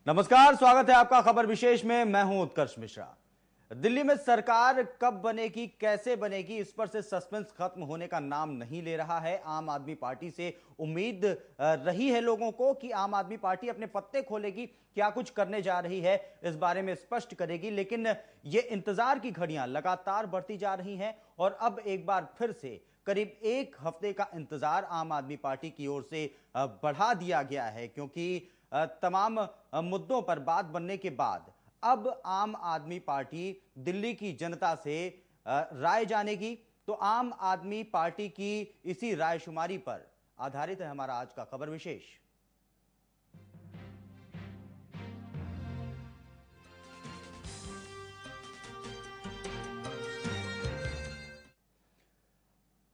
नमस्कार, स्वागत है आपका खबर विशेष में। मैं हूं उत्कर्ष मिश्रा। दिल्ली में सरकार कब बनेगी, कैसे बनेगी, इस पर से सस्पेंस खत्म होने का नाम नहीं ले रहा है। आम आदमी पार्टी से उम्मीद रही है लोगों को कि आम आदमी पार्टी अपने पत्ते खोलेगी, क्या कुछ करने जा रही है इस बारे में स्पष्ट करेगी। लेकिन ये इंतजार की घड़ियां लगातार बढ़ती जा रही हैं और अब एक बार फिर से करीब एक हफ्ते का इंतजार आम आदमी पार्टी की ओर से बढ़ा दिया गया है, क्योंकि तमाम मुद्दों पर बात बनने के बाद अब आम आदमी पार्टी दिल्ली की जनता से राय जानेगी। तो आम आदमी पार्टी की इसी रायशुमारी पर आधारित है हमारा आज का खबर विशेष।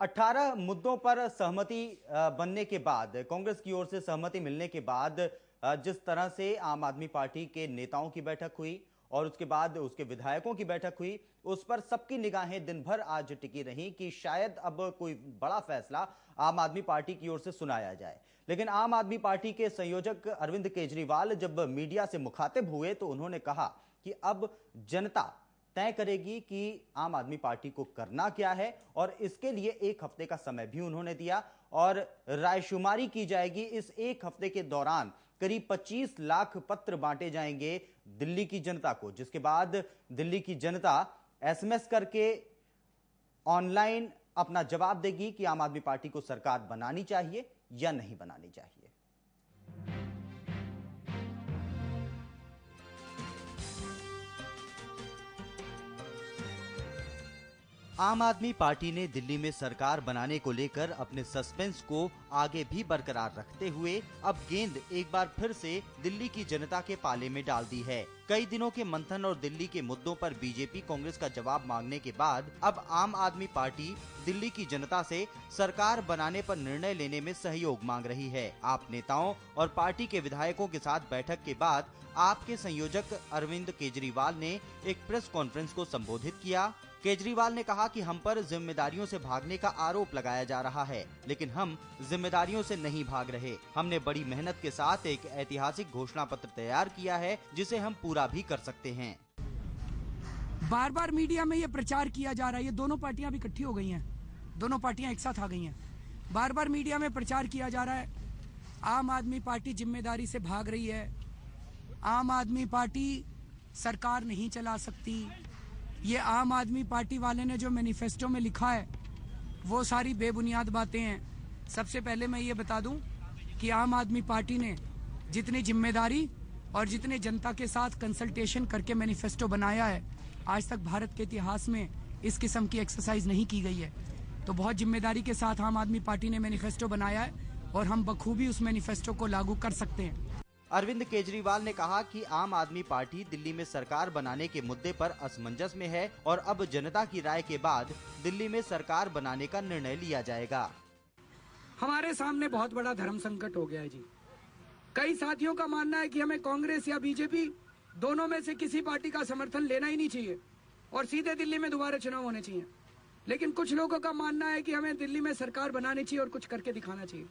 अठारह मुद्दों पर सहमति बनने के बाद, कांग्रेस की ओर से सहमति मिलने के बाद जिस तरह से आम आदमी पार्टी के नेताओं की बैठक हुई और उसके बाद उसके विधायकों की बैठक हुई, उस पर सबकी निगाहें दिन भर आज टिकी रहीं कि शायद अब कोई बड़ा फैसला आम आदमी पार्टी की ओर से सुनाया जाए। लेकिन आम आदमी पार्टी के संयोजक अरविंद केजरीवाल जब मीडिया से मुखातिब हुए तो उन्होंने कहा कि अब जनता तय करेगी कि आम आदमी पार्टी को करना क्या है, और इसके लिए एक हफ्ते का समय भी उन्होंने दिया और रायशुमारी की जाएगी। इस एक हफ्ते के दौरान करीब 25 लाख पत्र बांटे जाएंगे दिल्ली की जनता को, जिसके बाद दिल्ली की जनता एसएमएस करके ऑनलाइन अपना जवाब देगी कि आम आदमी पार्टी को सरकार बनानी चाहिए या नहीं बनानी चाहिए। आम आदमी पार्टी ने दिल्ली में सरकार बनाने को लेकर अपने सस्पेंस को आगे भी बरकरार रखते हुए अब गेंद एक बार फिर से दिल्ली की जनता के पाले में डाल दी है। कई दिनों के मंथन और दिल्ली के मुद्दों पर बीजेपी कांग्रेस का जवाब मांगने के बाद अब आम आदमी पार्टी दिल्ली की जनता से सरकार बनाने पर निर्णय लेने में सहयोग मांग रही है। आप नेताओं और पार्टी के विधायकों के साथ बैठक के बाद आपके संयोजक अरविंद केजरीवाल ने एक प्रेस कॉन्फ्रेंस को संबोधित किया। केजरीवाल ने कहा कि हम पर जिम्मेदारियों से भागने का आरोप लगाया जा रहा है, लेकिन हम जिम्मेदारियों से नहीं भाग रहे। हमने बड़ी मेहनत के साथ एक ऐतिहासिक घोषणा पत्र तैयार किया है, जिसे हम पूरा भी कर सकते हैं। बार बार मीडिया में ये प्रचार किया जा रहा है, ये दोनों पार्टियां भी इकट्ठी हो गई हैं, दोनों पार्टियां एक साथ आ गई हैं। बार बार मीडिया में प्रचार किया जा रहा है आम आदमी पार्टी जिम्मेदारी से भाग रही है, आम आदमी पार्टी सरकार नहीं चला सकती। ये आम आदमी पार्टी वाले ने जो मैनिफेस्टो में लिखा है वो सारी बेबुनियाद बातें हैं। सबसे पहले मैं ये बता दूं कि आम आदमी पार्टी ने जितनी जिम्मेदारी और जितने जनता के साथ कंसल्टेशन करके मैनिफेस्टो बनाया है, आज तक भारत के इतिहास में इस किस्म की एक्सरसाइज नहीं की गई है। तो बहुत जिम्मेदारी के साथ आम आदमी पार्टी ने मैनिफेस्टो बनाया है और हम बखूबी उस मैनिफेस्टो को लागू कर सकते हैं। अरविंद केजरीवाल ने कहा कि आम आदमी पार्टी दिल्ली में सरकार बनाने के मुद्दे पर असमंजस में है और अब जनता की राय के बाद दिल्ली में सरकार बनाने का निर्णय लिया जाएगा। हमारे सामने बहुत बड़ा धर्म संकट हो गया है जी। कई साथियों का मानना है कि हमें कांग्रेस या बीजेपी दोनों में से किसी पार्टी का समर्थन लेना ही नहीं चाहिए और सीधे दिल्ली में दोबारा चुनाव होने चाहिए। लेकिन कुछ लोगों का मानना है कि हमें दिल्ली में सरकार बनानी चाहिए और कुछ करके दिखाना चाहिए।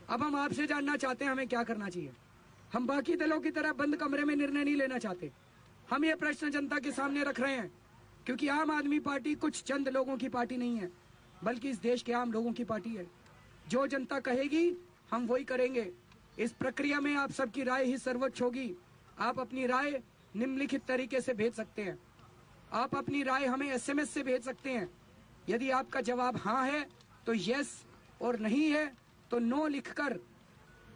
अब हम आपसे जानना चाहते हैं हमें क्या करना चाहिए। हम बाकी दलों की तरह बंद कमरे में निर्णय नहीं लेना चाहते। हम ये प्रश्न जनता के सामने रख रहे हैं, क्योंकि आम आदमी पार्टी कुछ चंद लोगों की पार्टी नहीं है, बल्कि इस देश के आम लोगों की पार्टी है। जो जनता कहेगी हम वही करेंगे। इस प्रक्रिया में आप सबकी राय ही सर्वोच्च होगी। आप अपनी राय निम्नलिखित तरीके से भेज सकते हैं। आप अपनी राय हमें एसएमएस से भेज सकते हैं। यदि आपका जवाब हाँ है तो यस, और नहीं है तो नो लिखकर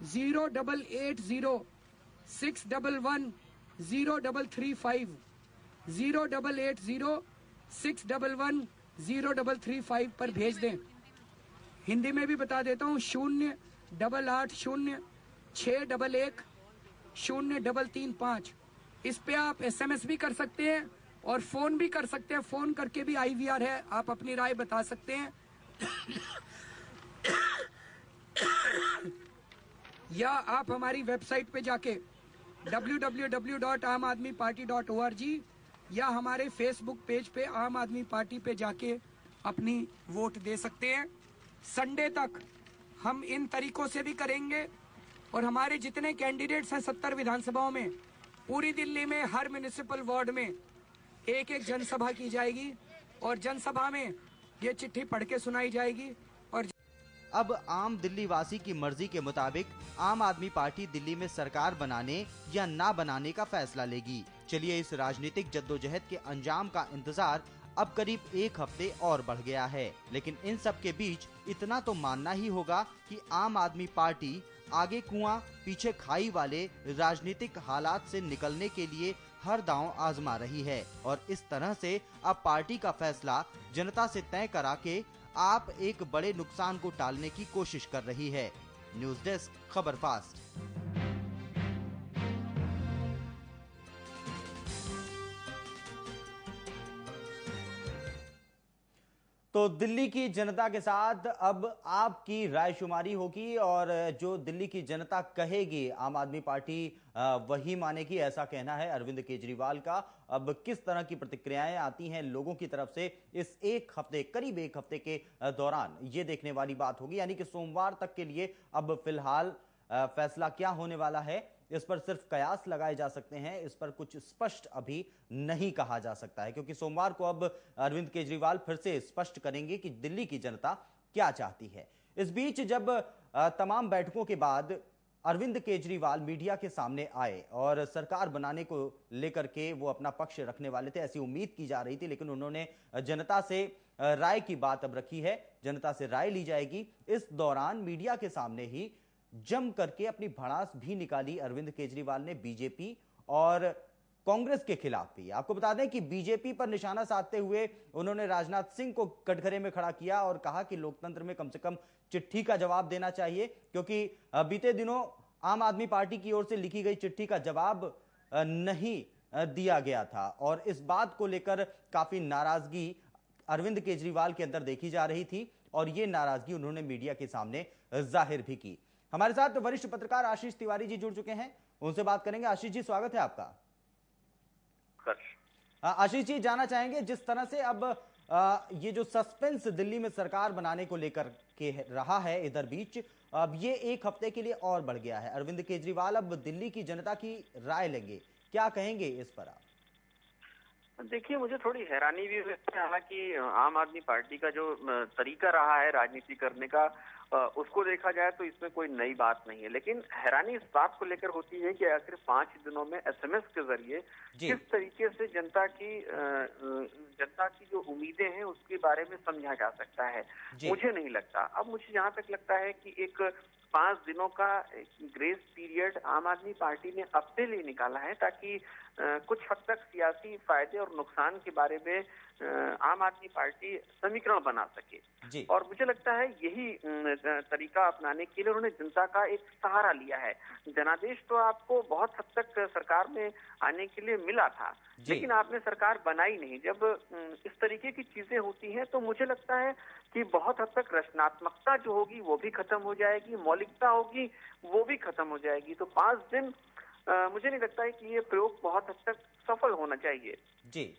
08806110335 08806110335 पर भेज दें। हिंदी में भी बता देता हूँ, 08806110335। इस पे आप एसएमएस भी कर सकते हैं और फोन भी कर सकते हैं। फोन करके भी आईवीआर है, आप अपनी राय बता सकते हैं। या आप हमारी वेबसाइट पे जाके www.amadmiparty.org या हमारे फेसबुक पेज पे आम आदमी पार्टी पे जाके अपनी वोट दे सकते हैं। संडे तक हम इन तरीकों से भी करेंगे और हमारे जितने कैंडिडेट्स हैं 70 विधानसभाओं में, पूरी दिल्ली में हर म्युनिसिपल वार्ड में एक एक जनसभा की जाएगी और जनसभा में ये चिट्ठी पढ़ के सुनाई जाएगी। और अब आम दिल्ली वासी की मर्जी के मुताबिक आम आदमी पार्टी दिल्ली में सरकार बनाने या ना बनाने का फैसला लेगी। चलिए इस राजनीतिक जद्दोजहद के अंजाम का इंतजार अब करीब एक हफ्ते और बढ़ गया है, लेकिन इन सब के बीच इतना तो मानना ही होगा कि आम आदमी पार्टी आगे कुआं पीछे खाई वाले राजनीतिक हालात से निकलने के लिए हर दांव आजमा रही है और इस तरह से अब पार्टी का फैसला जनता से तय करा के आप एक बड़े नुकसान को टालने की कोशिश कर रही है। न्यूज़ डेस्क, खबर फास्ट। तो दिल्ली की जनता के साथ अब आपकी रायशुमारी होगी और जो दिल्ली की जनता कहेगी आम आदमी पार्टी वही मानेगी, ऐसा कहना है अरविंद केजरीवाल का। अब किस तरह की प्रतिक्रियाएं आती हैं लोगों की तरफ से इस एक हफ्ते, करीब एक हफ्ते के दौरान, ये देखने वाली बात होगी। यानी कि सोमवार तक के लिए अब फिलहाल फैसला क्या होने वाला है इस पर सिर्फ कयास लगाए जा सकते हैं, इस पर कुछ स्पष्ट अभी नहीं कहा जा सकता है, क्योंकि सोमवार को अब अरविंद केजरीवाल फिर से स्पष्ट करेंगे कि दिल्ली की जनता क्या चाहती है। इस बीच जब तमाम बैठकों के बाद अरविंद केजरीवाल मीडिया के सामने आए और सरकार बनाने को लेकर के वो अपना पक्ष रखने वाले थे, ऐसी उम्मीद की जा रही थी, लेकिन उन्होंने जनता से राय की बात अब रखी है, जनता से राय ली जाएगी। इस दौरान मीडिया के सामने ही जम करके अपनी भड़ास भी निकाली अरविंद केजरीवाल ने बीजेपी और कांग्रेस के खिलाफ भी। आपको बता दें कि बीजेपी पर निशाना साधते हुए उन्होंने राजनाथ सिंह को कटघरे में खड़ा किया और कहा कि लोकतंत्र में कम से कम चिट्ठी का जवाब देना चाहिए, क्योंकि बीते दिनों आम आदमी पार्टी की ओर से लिखी गई चिट्ठी का जवाब नहीं दिया गया था और इस बात को लेकर काफी नाराजगी अरविंद केजरीवाल के अंदर देखी जा रही थी और ये नाराजगी उन्होंने मीडिया के सामने जाहिर भी की। हमारे साथ वरिष्ठ पत्रकार आशीष तिवारी जी जुड़ चुके हैं, उनसे बात करेंगे। आशीष जी, स्वागत है आपका। आशीष जी, जानना चाहेंगे जिस तरह से अब ये जो सस्पेंस दिल्ली में सरकार बनाने को लेकर के रहा है, इधर बीच अब ये एक हफ्ते के लिए और बढ़ गया है। अरविंद केजरीवाल अब दिल्ली की जनता की राय लेंगे, क्या कहेंगे इस पर आप? देखिए, मुझे थोड़ी हैरानी भी हुई है। हालांकि आम आदमी पार्टी का जो तरीका रहा है राजनीति करने का, उसको देखा जाए तो इसमें कोई नई बात नहीं है, लेकिन हैरानी इस बात को लेकर होती है कि आखिर 5 दिनों में एसएमएस के जरिए किस तरीके से जनता की जो उम्मीदें हैं उसके बारे में समझा जा सकता है। मुझे नहीं लगता। अब मुझे जहां तक लगता है कि एक 5 दिनों का ग्रेस पीरियड आम आदमी पार्टी ने अपने लिए निकाला है ताकि कुछ हद तक सियासी फायदे और नुकसान के बारे में आम आदमी पार्टी समीकरण बना सके। और मुझे लगता है यही तरीका अपनाने के लिए उन्होंने जनता का एक सहारा लिया है। जनादेश तो आपको बहुत हद तक सरकार में आने के लिए मिला था, लेकिन आपने सरकार बनाई नहीं। जब इस तरीके की चीजें होती हैं तो मुझे लगता है कि बहुत हद तक रचनात्मकता जो होगी वो भी खत्म हो जाएगी, मौलिकता होगी वो भी खत्म हो जाएगी। तो 5 दिन मुझे नहीं लगता है कि ये प्रयोग बहुत हद तक सफल होना चाहिए। जी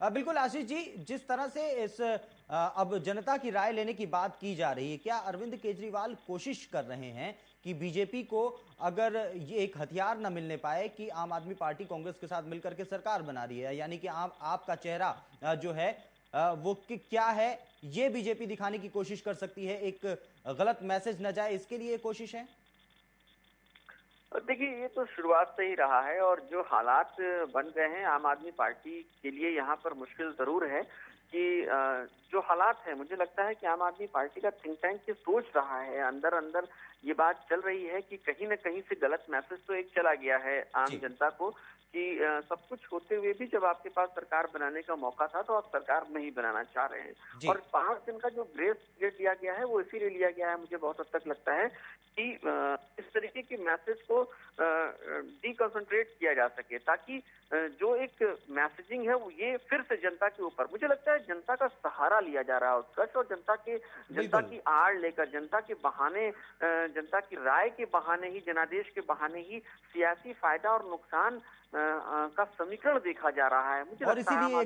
बिल्कुल आशीष जी, जिस तरह से इस अब जनता की राय लेने की बात की जा रही है, क्या अरविंद केजरीवाल कोशिश कर रहे हैं कि बीजेपी को अगर ये एक हथियार न मिलने पाए कि आम आदमी पार्टी कांग्रेस के साथ मिलकर के सरकार बना रही है, यानी कि आपका चेहरा जो है वो क्या है, ये बीजेपी दिखाने की कोशिश कर सकती है, एक गलत मैसेज न जाए, इसके लिए कोशिश है? देखिए, ये तो शुरुआत से ही रहा है और जो हालात बन गए हैं आम आदमी पार्टी के लिए यहाँ पर मुश्किल जरूर है कि जो हालात है, मुझे लगता है कि आम आदमी पार्टी का थिंक टैंक ये सोच रहा है, अंदर अंदर ये बात चल रही है कि कहीं न कहीं से गलत मैसेज तो एक चला गया है आम जनता को कि सब कुछ होते हुए भी जब आपके पास सरकार बनाने का मौका था तो आप सरकार नहीं बनाना चाह रहे हैं। और 5 दिन का जो ग्रेस पीरियड लिया गया है वो इसीलिए लिया गया है, मुझे बहुत हद तक लगता है कि इस तरीके के मैसेज को डिकॉन्सेंट्रेट किया जा सके, ताकि जो एक मैसेजिंग है वो ये फिर से जनता के ऊपर, मुझे लगता है जनता का सहारा लिया जा रहा है उत्कर्ष, और जनता की आड़ लेकर, जनता के बहाने, जनता की राय के बहाने ही, जनादेश के बहाने ही सियासी फायदा और नुकसान का समीकरण देखा जा रहा है। मुझे और इसीलिए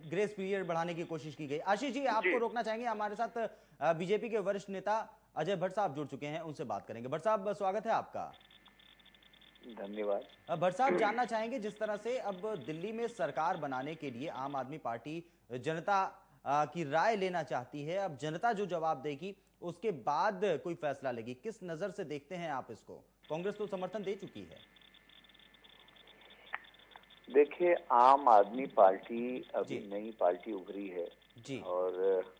ग्रेस पीरियड बढ़ाने की कोशिश की गई। आशीष जी, आपको रोकना चाहेंगे, हमारे साथ बीजेपी के वरिष्ठ नेता अजय भट्ट साहब जुड़ चुके हैं, उनसे बात करेंगे। भट्ट साहब, स्वागत है आपका। धन्यवाद। भट्ट साहब, जानना चाहेंगे जिस तरह से अब दिल्ली में सरकार बनाने के लिए आम आदमी पार्टी जनता की राय लेना चाहती है, अब जनता जो जवाब देगी उसके बाद कोई फैसला लेगी, किस नजर से देखते हैं आप इसको? कांग्रेस तो समर्थन दे चुकी है। देखिए, आम आदमी पार्टी अभी नई पार्टी उभरी है जी। और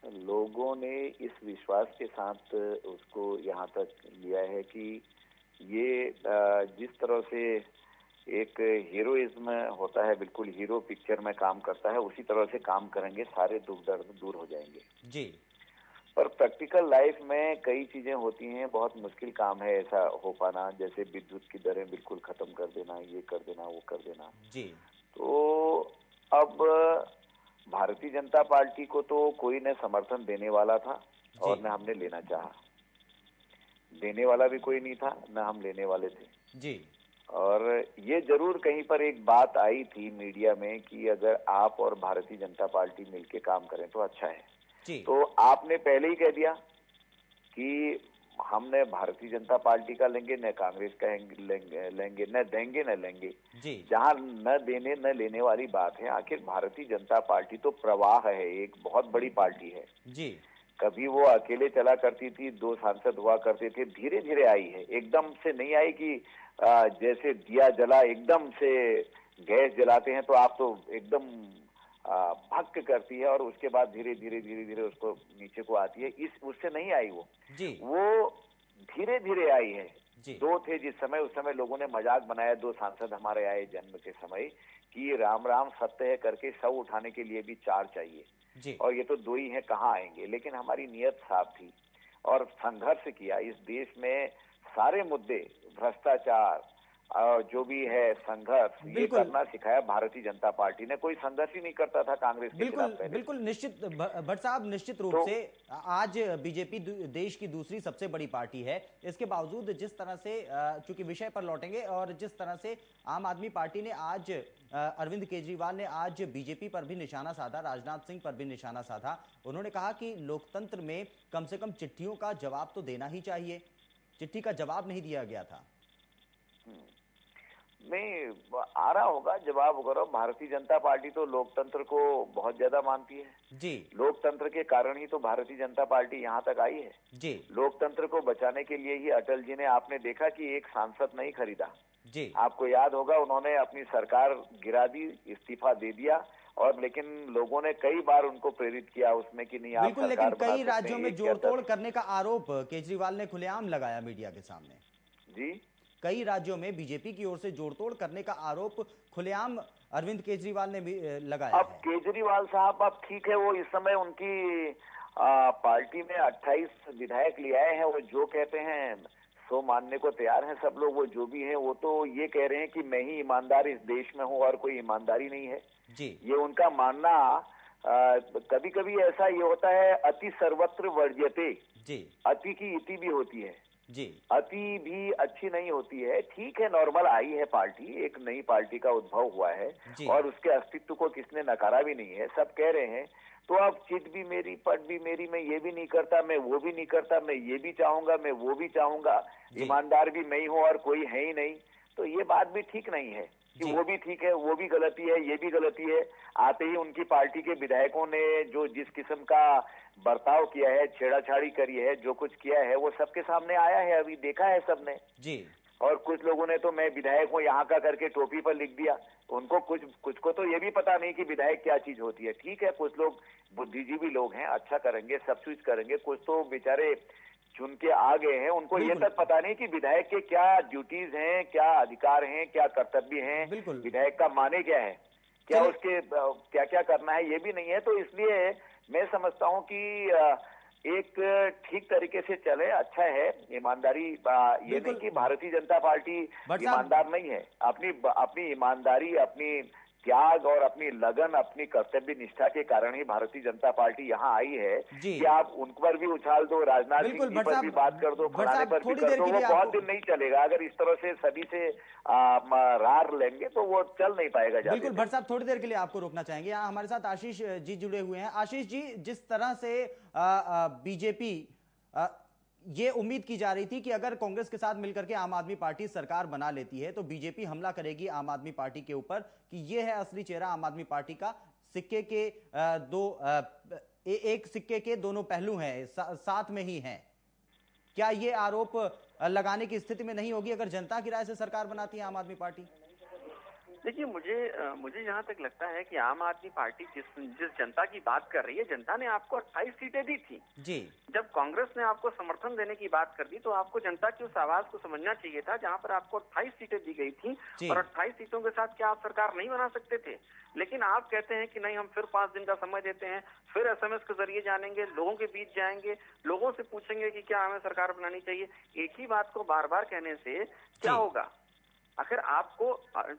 लोगों ने इस विश्वास के साथ उसको यहाँ तक लिया है कि ये जिस तरह से एक हीरोइज्म होता है, बिल्कुल हीरो पिक्चर में काम करता है, उसी तरह से काम करेंगे, सारे दुख दर्द दूर हो जाएंगे जी। पर प्रैक्टिकल लाइफ में कई चीजें होती हैं, बहुत मुश्किल काम है ऐसा हो पाना, जैसे विद्युत की दरें बिल्कुल खत्म कर देना, ये कर देना, वो कर देना जी। तो अब भारतीय जनता पार्टी को तो कोई न समर्थन देने वाला था और न हमने लेना चाहा, देने वाला भी कोई नहीं था, न हम लेने वाले थे जी। और ये जरूर कहीं पर एक बात आई थी मीडिया में कि अगर आप और भारतीय जनता पार्टी मिलके काम करें तो अच्छा है जी। तो आपने पहले ही कह दिया कि हमने भारतीय जनता पार्टी का लेंगे, न कांग्रेस का लेंगे, न देंगे न लेंगे जी। जहां न देने न लेने वाली बात है। आखिर भारतीय जनता पार्टी तो प्रवाह है, एक बहुत बड़ी पार्टी है जी। कभी वो अकेले चला करती थी, 2 सांसद हुआ करते थे, धीरे धीरे आई है, एकदम से नहीं आई कि जैसे दिया जला एकदम से गैस जलाते हैं तो आप तो एकदम भक्क करती है और उसके बाद धीरे धीरे उसको नीचे को आती है, इस उससे नहीं आई वो जी। वो धीरे धीरे आई है जी। 2 थे जिस समय, उस समय लोगों ने मजाक बनाया, 2 सांसद हमारे आए जन्म के समय कि राम राम सत्य है करके 100 उठाने के लिए भी 4 चाहिए जी। और ये तो 2 ही हैं, कहाँ आएंगे। लेकिन हमारी नियत साफ थी और संघर्ष किया। इस देश में सारे मुद्दे, भ्रष्टाचार और जो भी है संघर्ष, ये करना सिखाया भारतीय जनता पार्टी ने। कोई संघर्ष ही नहीं करता था कांग्रेस के खिलाफ पहले। बिल्कुल निश्चित भट्ट साहब, निश्चित रूप से आज बीजेपी देश की दूसरी सबसे बड़ी पार्टी है, इसके बावजूद जिस तरह से चूंकि विषय पर लौटेंगे और जिस तरह से आम आदमी पार्टी ने आज अरविंद केजरीवाल ने आज बीजेपी पर भी निशाना साधा, राजनाथ सिंह पर भी निशाना साधा, उन्होंने कहा कि लोकतंत्र में कम से कम चिट्ठियों का जवाब तो देना ही चाहिए, चिट्ठी का जवाब नहीं दिया गया था। नहीं आ रहा होगा जवाब वगैरह। भारतीय जनता पार्टी तो लोकतंत्र को बहुत ज्यादा मानती है जी। लोकतंत्र के कारण ही तो भारतीय जनता पार्टी यहाँ तक आई है जी। लोकतंत्र को बचाने के लिए ही अटल जी ने, आपने देखा कि एक सांसद नहीं खरीदा जी। आपको याद होगा, उन्होंने अपनी सरकार गिरा दी, इस्तीफा दे दिया और लेकिन लोगों ने कई बार उनको प्रेरित किया उसमें कि नहीं आप बिल्कुल, सरकार लेकिन कई राज्यों में जोड़तोड़ करने का आरोप केजरीवाल ने खुलेआम लगाया मीडिया के सामने। जी। कई राज्यों में बीजेपी की ओर से जोड़तोड़ करने का आरोप खुलेआम अरविंद केजरीवाल ने भी लगाया अब केजरीवाल साहब, अब ठीक है, वो इस समय उनकी पार्टी में 28 विधायक ले आए हैं, वो जो कहते हैं सो मानने को तैयार हैं सब लोग। वो जो भी हैं वो तो ये कह रहे हैं कि मैं ही ईमानदार इस देश में हूँ और कोई ईमानदारी नहीं है जी। ये उनका मानना। कभी कभी ऐसा ये होता है, अति सर्वत्र वर्ज्यते जी, अति की इति भी होती है जी, अति भी अच्छी नहीं होती है। ठीक है, नॉर्मल आई है पार्टी, एक नई पार्टी का उद्भव हुआ है और उसके अस्तित्व को किसने नकारा भी नहीं है, सब कह रहे हैं। तो अब चिट भी मेरी, पट भी मेरी, मैं ये भी नहीं करता, मैं वो भी नहीं करता, मैं ये भी चाहूंगा, मैं वो भी चाहूंगा, ईमानदार भी मैं ही हूँ और कोई है ही नहीं, तो ये बात भी ठीक नहीं है कि वो भी ठीक है, वो भी गलती है, ये भी गलती है। आते ही उनकी पार्टी के विधायकों ने जो जिस किस्म का बर्ताव किया है, छेड़ाछाड़ी करी है, जो कुछ किया है, वो सबके सामने आया है, अभी देखा है सबने जी। और कुछ लोगों ने तो मैं विधायक हूँ यहाँ का करके टोपी पर लिख दिया। उनको कुछ को तो ये भी पता नहीं कि विधायक क्या चीज होती है। ठीक है, कुछ लोग बुद्धिजीवी लोग हैं, अच्छा करेंगे, सब कुछ करेंगे, कुछ तो बेचारे चुन के आ गए हैं, उनको ये तक पता नहीं कि विधायक के क्या ड्यूटीज हैं, क्या अधिकार हैं, क्या कर्तव्य हैं, विधायक का माने क्या है, क्या उसके क्या क्या करना है, ये भी नहीं है। तो इसलिए मैं समझता हूँ कि एक ठीक तरीके से चले, अच्छा है, ईमानदारी। ये नहीं कि भारतीय जनता पार्टी ईमानदार नहीं है, अपनी ईमानदारी, अपनी त्याग और अपनी लगन, अपनी कर्तव्य निष्ठा के कारण ही भारतीय जनता पार्टी यहाँ आई है कि आप उन पर भी उछाल दो, राजनाथ सिंह जी पर भी बात कर दो, फलाने पर भी कर दो, वो बहुत दिन नहीं चलेगा। अगर इस तरह से सभी से रार लेंगे तो वो चल नहीं पाएगा। बिल्कुल भट्ट साहब, थोड़ी देर के लिए आपको रोकना चाहेंगे। यहाँ हमारे साथ आशीष जी जुड़े हुए हैं। आशीष जी, जिस तरह से बीजेपी ये उम्मीद की जा रही थी कि अगर कांग्रेस के साथ मिलकर के आम आदमी पार्टी सरकार बना लेती है तो बीजेपी हमला करेगी आम आदमी पार्टी के ऊपर कि ये है असली चेहरा आम आदमी पार्टी का। सिक्के के एक सिक्के के दोनों पहलू हैं, साथ में ही हैं। क्या ये आरोप लगाने की स्थिति में नहीं होगी अगर जनता की राय से सरकार बनाती है आम आदमी पार्टी? देखिए, मुझे जहाँ तक लगता है कि आम आदमी पार्टी जिस जनता की बात कर रही है, जनता ने आपको 28 सीटें दी थी जी। जब कांग्रेस ने आपको समर्थन देने की बात कर दी तो आपको जनता की उस आवाज को समझना चाहिए था, जहाँ पर आपको 28 सीटें दी गई थी और 28 सीटों के साथ क्या आप सरकार नहीं बना सकते थे? लेकिन आप कहते हैं कि नहीं, हम फिर 5 दिन का समय देते हैं, फिर SMS के जरिए जानेंगे, लोगों के बीच जाएंगे, लोगों से पूछेंगे कि क्या हमें सरकार बनानी चाहिए। एक ही बात को बार बार कहने से क्या होगा? आखिर आपको,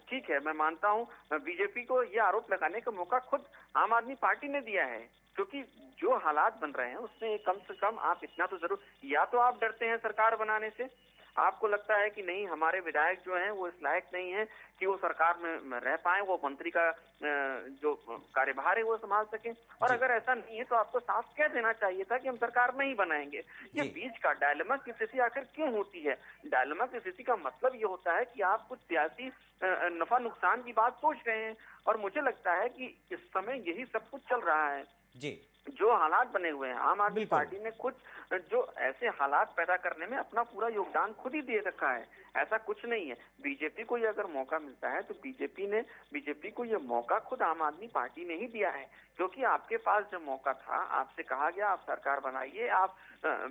ठीक है, मैं मानता हूं, बीजेपी को यह आरोप लगाने का मौका खुद आम आदमी पार्टी ने दिया है, क्योंकि जो हालात बन रहे हैं उसमें कम से कम आप इतना तो जरूर, या तो आप डरते हैं सरकार बनाने से, आपको लगता है कि नहीं हमारे विधायक जो हैं वो इस लायक नहीं है कि वो सरकार में रह पाए, वो मंत्री का जो कार्यभार है वो संभाल सके। और अगर ऐसा नहीं है तो आपको साफ कह देना चाहिए था कि हम सरकार नहीं बनाएंगे। ये बीच का डायलेमा की स्थिति आखिर क्यों होती है? डायलेमा की स्थिति का मतलब ये होता है कि आप कुछ सियासी नफा नुकसान की बात सोच रहे हैं, और मुझे लगता है कि इस समय यही सब कुछ चल रहा है जी। जो हालात बने हुए हैं। आम आदमी पार्टी ने खुद जो ऐसे हालात पैदा करने में अपना पूरा योगदान खुद ही दे रखा है, ऐसा कुछ नहीं है। बीजेपी को ये अगर मौका मिलता है तो बीजेपी को ये मौका खुद आम आदमी पार्टी ने ही दिया है, क्योंकि आपके पास जब मौका था, आपसे कहा गया आप सरकार बनाइए, आप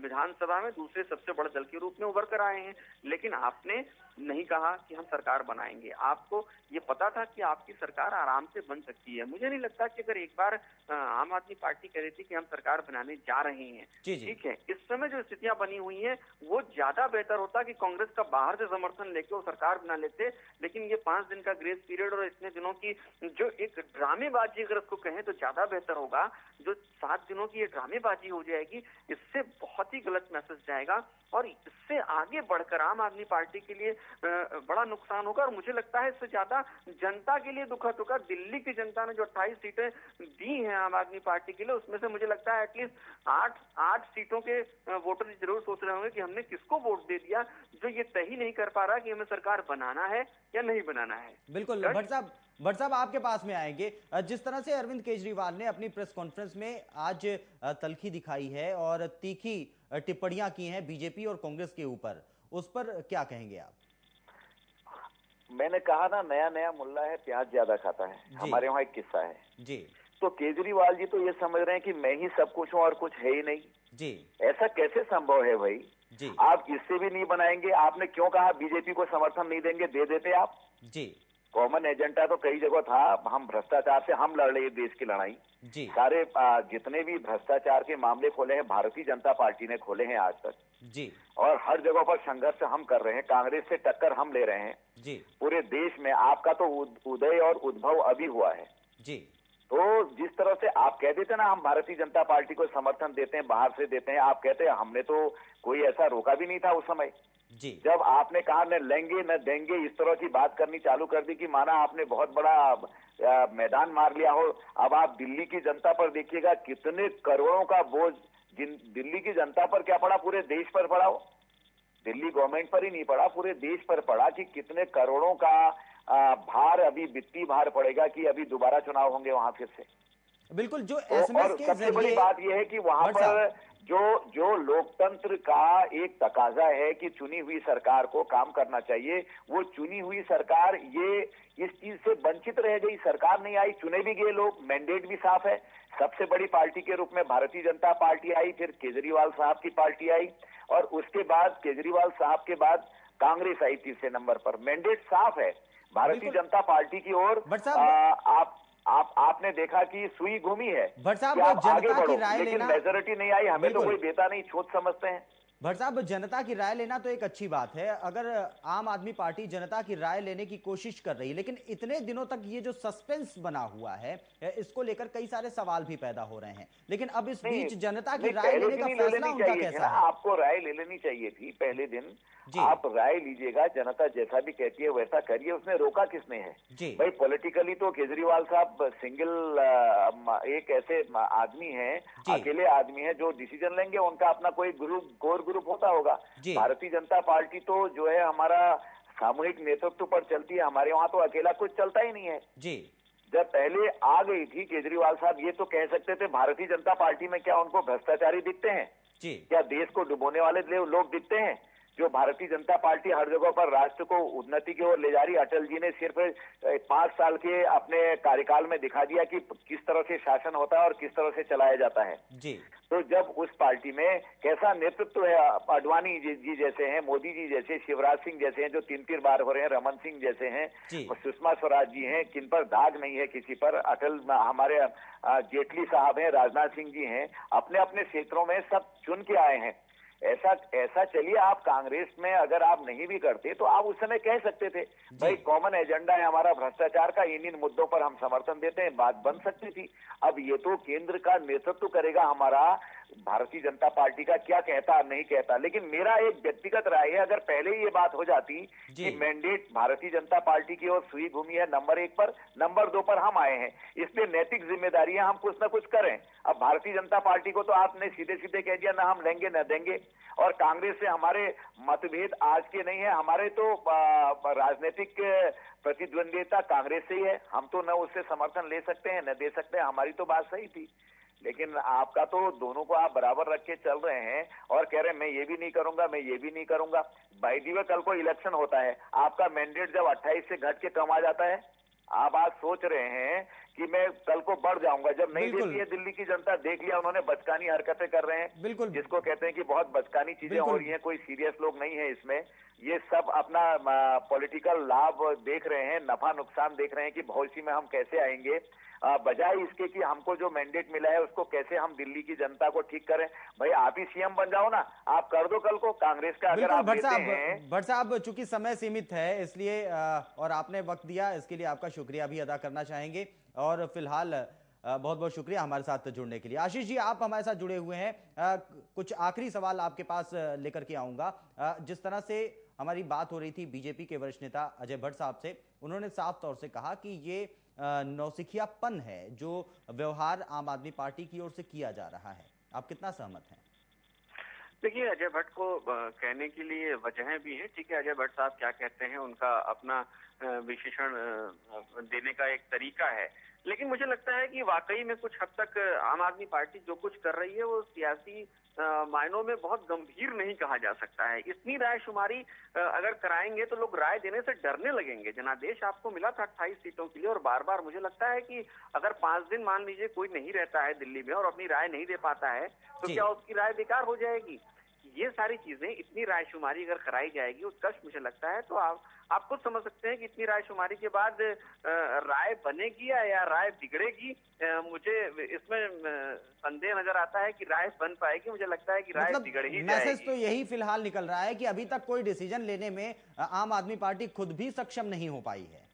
विधानसभा में दूसरे सबसे बड़े दल के रूप में उभर कर आए हैं, लेकिन आपने नहीं कहा कि हम सरकार बनाएंगे। आपको ये पता था कि आपकी सरकार आराम से बन सकती है। मुझे नहीं लगता कि अगर एक बार आम आदमी पार्टी कह रही थी कि हम सरकार बनाने जा रहे हैं, ठीक है, इस समय जो स्थितियां बनी हुई हैं वो ज्यादा बेहतर होता कि कांग्रेस का बाहर से समर्थन लेके वो सरकार बना लेते। लेकिन ये 5 दिन का ग्रेस पीरियड और इतने दिनों की जो एक ड्रामेबाजी अगर उसको कहें तो ज्यादा बेहतर होगा। जो 7 दिनों की ये ड्रामेबाजी हो जाएगी, इससे बहुत ही गलत मैसेज जाएगा और इससे आगे बढ़कर आम आदमी पार्टी के लिए बड़ा नुकसान होगा। और मुझे लगता है इससे ज्यादा जनता के लिए दुखद होगा। दिल्ली की जनता ने जो 28 सीटें दी हैं आम आदमी पार्टी के लिए, उसमें से मुझे लगता है एटलीस्ट 8 सीटों के वोटर जरूर सोच रहे होंगे कि हमने किसको वोट दे दिया, जो ये तय ही नहीं कर पा रहा कि हमें सरकार बनाना है या नहीं बनाना है। बिल्कुल भट्ट साहब आपके पास में आएंगे। जिस तरह से अरविंद केजरीवाल ने अपनी प्रेस कॉन्फ्रेंस में आज तल्खी दिखाई है और तीखी टिप्पणियां की हैं बीजेपी और कांग्रेस के ऊपर, उस पर क्या कहेंगे आप? मैंने कहा ना, नया नया मुल्ला है, प्याज ज्यादा खाता है। हमारे वहाँ एक किस्सा है जी। तो केजरीवाल जी तो ये समझ रहे हैं कि मैं ही सब कुछ हूँ और कुछ है ही नहीं जी। ऐसा कैसे संभव है भाई जी? आप इससे भी नहीं बनाएंगे। आपने क्यों कहा बीजेपी को समर्थन नहीं देंगे? दे देते आप जी। कॉमन एजेंडा तो कई जगह था, हम भ्रष्टाचार से हम लड़ रहे हैं देश की लड़ाई जी। सारे जितने भी भ्रष्टाचार के मामले खोले हैं भारतीय जनता पार्टी ने खोले हैं आज तक जी। और हर जगह पर संघर्ष हम कर रहे हैं, कांग्रेस से टक्कर हम ले रहे हैं जी। पूरे देश में। आपका तो उदय और उद्भव अभी हुआ है जी। तो जिस तरह से आप कह देते ना हम भारतीय जनता पार्टी को समर्थन देते हैं, बाहर से देते हैं, आप कहते हैं हमने तो कोई ऐसा रोका भी नहीं था उस समय जी। जब आपने कहा न लेंगे न देंगे, इस तरह की बात करनी चालू कर दी कि माना आपने बहुत बड़ा मैदान मार लिया हो। अब आप दिल्ली की जनता पर देखिएगा कितने करोड़ों का बोझ दिल्ली की जनता पर क्या पड़ा, पूरे देश पर पड़ा हो। दिल्ली गवर्नमेंट पर ही नहीं पड़ा, पूरे देश पर पड़ा कि कितने करोड़ों का भार, अभी वित्तीय भार पड़ेगा कि अभी दोबारा चुनाव होंगे वहां फिर से। बिल्कुल, जो एसएमएस के सबसे बड़ी बात यह है कि वहां पर जो लोकतंत्र का एक तकाजा है कि चुनी हुई सरकार को काम करना चाहिए, वो चुनी हुई सरकार ये इस चीज से वंचित रह गई। सरकार नहीं आई, चुने भी गए लोग, मैंडेट भी साफ है। सबसे बड़ी पार्टी के रूप में भारतीय जनता पार्टी आई, फिर केजरीवाल साहब की पार्टी आई और उसके बाद केजरीवाल साहब के बाद कांग्रेस आई तीसरे नंबर पर। मैंडेट साफ है भारतीय जनता पार्टी की ओर। आपने देखा कि सुई घूमी है भट्ट साहब, आप आगे बढ़ो, की राय लेकिन लेना, मेजोरिटी नहीं आई। हमें तो कोई देता नहीं, छोट समझते हैं। भट्ट साहब, जनता की राय लेना तो एक अच्छी बात है, अगर आम आदमी पार्टी जनता की राय लेने की कोशिश कर रही है, लेकिन इतने दिनों तक ये जो सस्पेंस बना हुआ है इसको लेकर कई सारे सवाल भी पैदा हो रहे हैं, लेकिन अब इस बीच जनता की राय लेने का फैसला उनका कैसा है? आपको राय ले लेनी चाहिए थी पहले दिन, आप राय लीजिएगा, जनता जैसा भी कहती है वैसा करिए। उसने रोका किसने है भाई? पॉलिटिकली तो केजरीवाल साहब सिंगल एक ऐसे आदमी हैं, अकेले आदमी हैं जो डिसीजन लेंगे, उनका अपना कोई कोर ग्रुप होता होगा। भारतीय जनता पार्टी तो जो है हमारा सामूहिक नेतृत्व पर चलती है, हमारे वहां तो अकेला कुछ चलता ही नहीं है जी। जब पहले आ गई थी केजरीवाल साहब, ये तो कह सकते थे भारतीय जनता पार्टी में क्या उनको भ्रष्टाचारी दिखते हैं जी? क्या देश को डुबोने वाले लोग दिखते हैं? जो भारतीय जनता पार्टी हर जगह पर राष्ट्र को उन्नति की ओर ले जा रही, अटल जी ने सिर्फ 5 साल के अपने कार्यकाल में दिखा दिया कि किस तरह से शासन होता है और किस तरह से चलाया जाता है जी। तो जब उस पार्टी में कैसा नेतृत्व है, आडवाणी जी जैसे हैं, मोदी जी जैसे, शिवराज सिंह जैसे हैं जो 3 बार हो रहे हैं, रमन सिंह जैसे हैं, सुषमा स्वराज जी हैं, किन पर दाग नहीं है किसी पर, अटल हमारे जेटली साहब हैं, राजनाथ सिंह जी हैं, अपने अपने क्षेत्रों में सब चुन के आए हैं। ऐसा चलिए, आप कांग्रेस में अगर आप नहीं भी करते तो आप उस समय कह सकते थे भाई कॉमन एजेंडा है हमारा भ्रष्टाचार का, इन मुद्दों पर हम समर्थन देते हैं, बात बन सकती थी। अब ये तो केंद्र का नेतृत्व करेगा हमारा, भारतीय जनता पार्टी का क्या कहता नहीं कहता। लेकिन मेरा एक व्यक्तिगत राय है, अगर पहले ही ये बात हो जाती कि मैंडेट भारतीय जनता पार्टी की ओर सुई घूमी है नंबर 1 पर, नंबर 2 पर हम आए हैं, इसलिए नैतिक जिम्मेदारी है हम कुछ ना कुछ करें। अब भारतीय जनता पार्टी को तो आपने सीधे सीधे कह दिया ना हम लेंगे न देंगे, और कांग्रेस से हमारे मतभेद आज के नहीं है, हमारे तो राजनीतिक प्रतिद्वंदिता कांग्रेस से ही है, हम तो न उससे समर्थन ले सकते हैं न दे सकते हैं, हमारी तो बात सही थी। लेकिन आपका तो दोनों को आप बराबर रख के चल रहे हैं और कह रहे हैं मैं ये भी नहीं करूंगा, मैं ये भी नहीं करूंगा। बाय द वे कल को इलेक्शन होता है, आपका मैंडेट जब 28 से घट के कम आ जाता है, आप आज सोच रहे हैं कि मैं कल को बढ़ जाऊंगा। जब नहीं देती है दिल्ली की जनता, देख लिया उन्होंने बचकानी हरकतें कर रहे हैं, बिल्कुल जिसको कहते हैं कि बहुत बचकानी चीजें हो रही हैं, कोई सीरियस लोग नहीं है इसमें, ये सब अपना पॉलिटिकल लाभ देख रहे हैं, नफा नुकसान देख रहे हैं कि भविष्य में हम कैसे आएंगे, बजाय इसके कि हमको जो मैंडेट मिला है उसको कैसे हम दिल्ली की जनता को ठीक करें। भाई आप ही सीएम बन जाओ ना, आप कर दो कल को कांग्रेस का। अगर आप लेते हैं भट्ट साहब, चूंकि समय सीमित है इसलिए और आपने वक्त दिया इसके लिए आपका शुक्रिया भी अदा करना चाहेंगे, और फिलहाल बहुत बहुत शुक्रिया हमारे साथ जुड़ने के लिए। आशीष जी, आप हमारे साथ जुड़े हुए हैं, कुछ आखिरी सवाल आपके पास लेकर के आऊंगा। जिस तरह से हमारी बात हो रही थी बीजेपी के वरिष्ठ नेता अजय भट्ट साहब से, उन्होंने साफ तौर से कहा कि ये नौसिखियापन है जो व्यवहार आम आदमी पार्टी की ओर से किया जा रहा है, आप कितना सहमत हैं? देखिए, अजय भट्ट को कहने के लिए वजहें भी हैं। ठीक है, अजय भट्ट साहब क्या कहते हैं उनका अपना विशेषण देने का एक तरीका है, लेकिन मुझे लगता है कि वाकई में कुछ हद तक आम आदमी पार्टी जो कुछ कर रही है वो सियासी मायनों में बहुत गंभीर नहीं कहा जा सकता है। इतनी रायशुमारी अगर कराएंगे तो लोग राय देने से डरने लगेंगे। जनादेश आपको मिला था 28 सीटों के लिए, और बार बार मुझे लगता है कि अगर 5 दिन मान लीजिए कोई नहीं रहता है दिल्ली में और अपनी राय नहीं दे पाता है तो क्या उसकी राय बेकार हो जाएगी? ये सारी चीजें, इतनी रायशुमारी अगर कराई जाएगी उत्कर्ष, मुझे लगता है तो आप खुद समझ सकते हैं कि इतनी रायशुमारी के बाद राय बनेगी या राय बिगड़ेगी। मुझे इसमें संदेह नजर आता है कि राय बन पाएगी, मुझे लगता है कि राय बिगड़ ही जाएगी। मैसेज तो यही फिलहाल निकल रहा है कि अभी तक कोई डिसीजन लेने में आम आदमी पार्टी खुद भी सक्षम नहीं हो पाई है।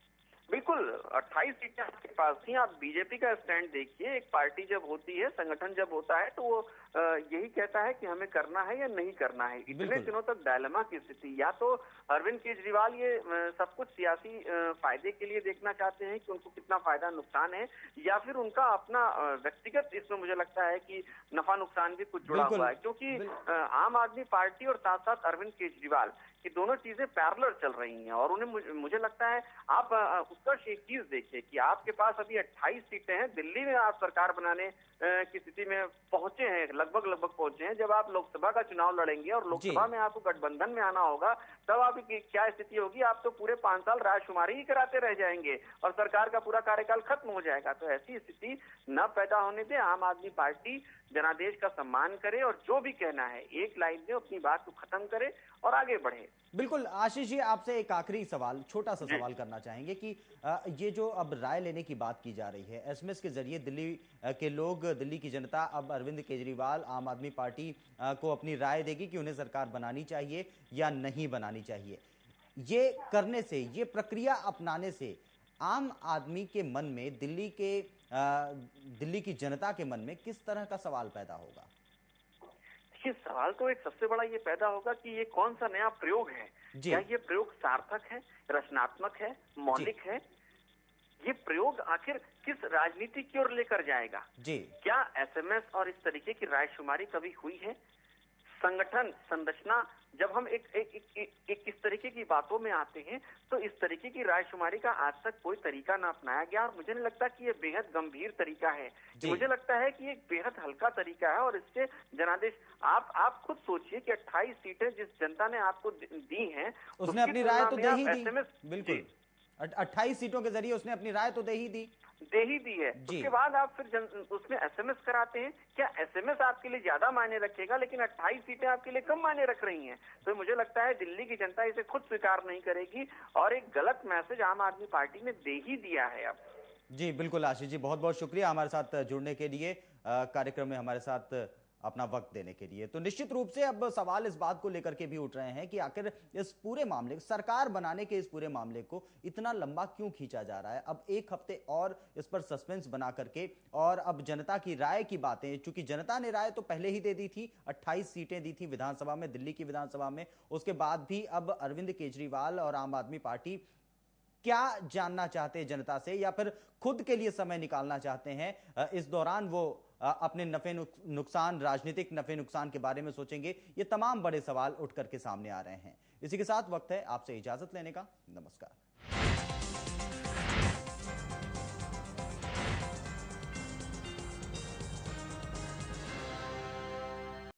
बिल्कुल, 28 सीटें आपके पास थी। आप बीजेपी का स्टैंड देखिए, एक पार्टी जब होती है, संगठन जब होता है तो वो यही कहता है कि हमें करना है या नहीं करना है। इतने दिनों तक डायलेमा की स्थिति, या तो अरविंद केजरीवाल ये सब कुछ सियासी फायदे के लिए देखना चाहते हैं कि उनको कितना फायदा नुकसान है, या फिर उनका अपना व्यक्तिगत इसमें मुझे लगता है कि नफा नुकसान भी कुछ जुड़ा हुआ है, क्योंकि आम आदमी पार्टी और साथ साथ अरविंद केजरीवाल कि दोनों चीजें पैरेलल चल रही हैं। और उन्हें मुझे लगता है आप उसका एक चीज देखिए कि आपके पास अभी 28 सीटें हैं, दिल्ली में आप सरकार बनाने की स्थिति में पहुंचे हैं, लगभग पहुंचे हैं। जब आप लोकसभा का चुनाव लड़ेंगे और लोकसभा में आपको गठबंधन में आना होगा, तब आपकी क्या स्थिति होगी? आप तो पूरे 5 साल राजकुमारी ही कराते रह जाएंगे और सरकार का पूरा कार्यकाल खत्म हो जाएगा। तो ऐसी स्थिति न पैदा होने दे। आम आदमी पार्टी जनादेश का सम्मान करे और जो भी कहना है एक लाइन में अपनी बात को खत्म करे और आगे बढ़े। बिल्कुल। आशीष जी, आपसे एक आखिरी सवाल, छोटा सा सवाल करना चाहेंगे कि ये जो अब राय लेने की बात की जा रही है, एसएमएस के जरिए दिल्ली के लोग, दिल्ली की जनता अब अरविंद केजरीवाल, आम आदमी पार्टी को अपनी राय देगी कि उन्हें सरकार बनानी चाहिए या नहीं बनानी चाहिए। ये करने से, ये प्रक्रिया अपनाने से आम आदमी के मन में, दिल्ली की जनता के मन में किस तरह का सवाल पैदा होगा? देखिए, सवाल तो एक सबसे बड़ा ये पैदा होगा कि ये कौन सा नया प्रयोग है? क्या ये प्रयोग सार्थक है, रचनात्मक है, मौलिक है? ये प्रयोग आखिर किस राजनीति की ओर लेकर जाएगा? क्या एसएमएस और इस तरीके की रायशुमारी कभी हुई है? संगठन संरचना, जब हम एक इस तरीके की बातों में आते हैं तो इस तरीके की रायशुमारी का आज तक कोई तरीका ना अपनाया गया, और मुझे नहीं लगता कि ये बेहद गंभीर तरीका है। मुझे लगता है कि एक बेहद हल्का तरीका है, और इससे जनादेश आप खुद सोचिए कि 28 सीटें जिस जनता ने आपको दी हैं, उसने अपनी राय तो दे ही दी। बिल्कुल, 28 सीटों के जरिए उसने अपनी राय तो दे ही दी है। उसके बाद आप फिर उसमें एसएमएस कराते हैं। क्या एसएमएस आपके लिए ज्यादा मायने रखेगा, लेकिन 28 सीटें आपके लिए कम मायने रख रही हैं? तो मुझे लगता है दिल्ली की जनता इसे खुद स्वीकार नहीं करेगी, और एक गलत मैसेज आम आदमी पार्टी ने दे ही दिया है अब। जी बिल्कुल आशीष जी, बहुत बहुत शुक्रिया हमारे साथ जुड़ने के लिए, कार्यक्रम में हमारे साथ अपना वक्त देने के लिए। तो निश्चित रूप से अब सवाल इस बात को लेकर के भी उठ रहे हैं कि आखिर इस पूरे मामले, सरकार बनाने के इस पूरे मामले को इतना लंबा क्यों खींचा जा रहा है। अब एक हफ्ते और इस पर सस्पेंस बना करके, और अब जनता की राय की बातें, चूंकि जनता ने राय तो पहले ही दे दी थी, 28 सीटें दी थी विधानसभा में, दिल्ली की विधानसभा में, उसके बाद भी अब अरविंद केजरीवाल और आम आदमी पार्टी क्या जानना चाहते हैं जनता से, या फिर खुद के लिए समय निकालना चाहते हैं, इस दौरान वो अपने नफे नुकसान, राजनीतिक नफे नुकसान के बारे में सोचेंगे। ये तमाम बड़े सवाल उठ करके सामने आ रहे हैं। इसी के साथ वक्त है आपसे इजाजत लेने का। नमस्कार।